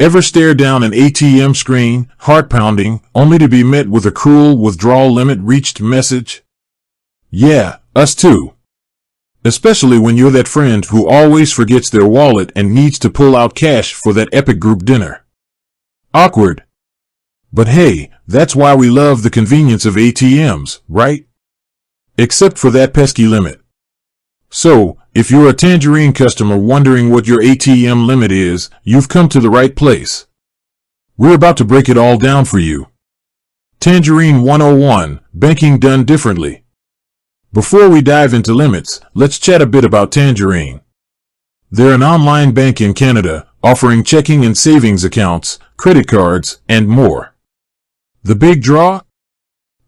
Ever stare down an ATM screen, heart pounding, only to be met with a cruel withdrawal limit reached message? Yeah, us too. Especially when you're that friend who always forgets their wallet and needs to pull out cash for that epic group dinner. Awkward. But hey, that's why we love the convenience of ATMs, right? Except for that pesky limit. So, if you're a Tangerine customer wondering what your ATM limit is, you've come to the right place. We're about to break it all down for you. Tangerine 101, Banking Done Differently. Before we dive into limits, let's chat a bit about Tangerine. They're an online bank in Canada, offering checking and savings accounts, credit cards, and more. The big draw?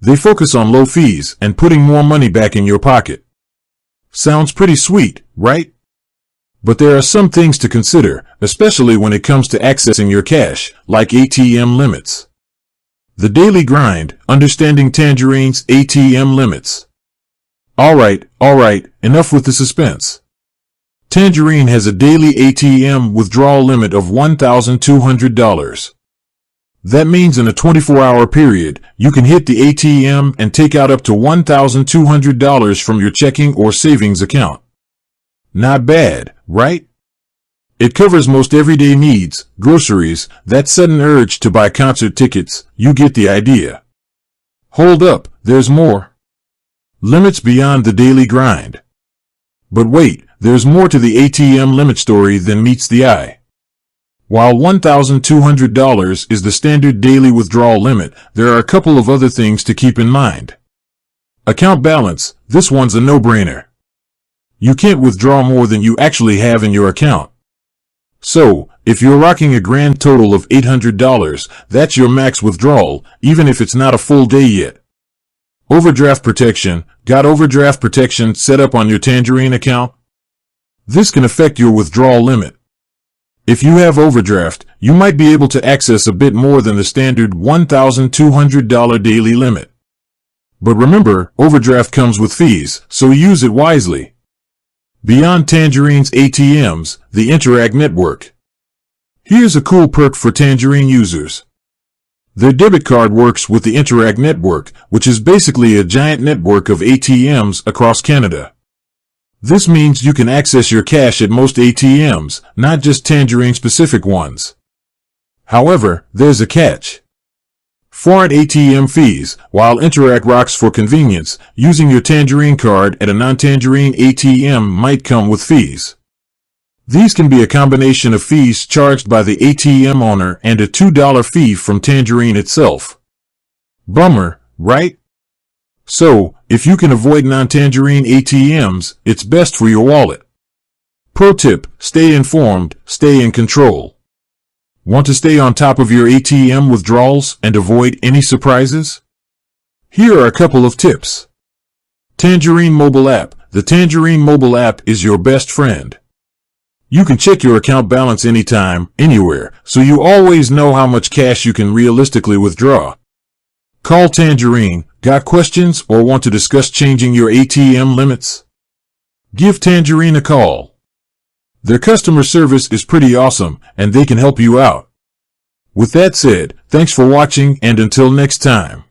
They focus on low fees and putting more money back in your pocket. Sounds pretty sweet, right? But there are some things to consider, especially when it comes to accessing your cash, like ATM limits. The daily grind, understanding Tangerine's ATM limits. Alright, enough with the suspense. Tangerine has a daily ATM withdrawal limit of $1,200. That means in a 24-hour period, you can hit the ATM and take out up to $1,200 from your checking or savings account. Not bad, right? It covers most everyday needs, groceries, that sudden urge to buy concert tickets, you get the idea. Hold up, there's more. Limits beyond the daily grind. But wait, there's more to the ATM limit story than meets the eye. While $1,200 is the standard daily withdrawal limit, there are a couple of other things to keep in mind. Account balance, this one's a no-brainer. You can't withdraw more than you actually have in your account. So, if you're rocking a grand total of $800, that's your max withdrawal, even if it's not a full day yet. Overdraft protection, got overdraft protection set up on your Tangerine account? This can affect your withdrawal limit. If you have overdraft, you might be able to access a bit more than the standard $1,200 daily limit. But remember, overdraft comes with fees, so use it wisely. Beyond Tangerine's ATMs, the Interact Network. Here's a cool perk for Tangerine users. Their debit card works with the Interact Network, which is basically a giant network of ATMs across Canada. This means you can access your cash at most ATMs, not just Tangerine-specific ones. However, there's a catch. Foreign ATM fees. While Interact rocks for convenience, using your Tangerine card at a non-Tangerine ATM might come with fees. These can be a combination of fees charged by the ATM owner and a $2 fee from Tangerine itself. Bummer, right? So, if you can avoid non-Tangerine ATMs, it's best for your wallet. Pro tip, stay informed, stay in control. Want to stay on top of your ATM withdrawals and avoid any surprises? Here are a couple of tips. Tangerine mobile app. The Tangerine mobile app is your best friend. You can check your account balance anytime, anywhere, so you always know how much cash you can realistically withdraw. Call Tangerine. Got questions or want to discuss changing your ATM limits? Give Tangerine a call. Their customer service is pretty awesome, and they can help you out. With that said, thanks for watching, and until next time.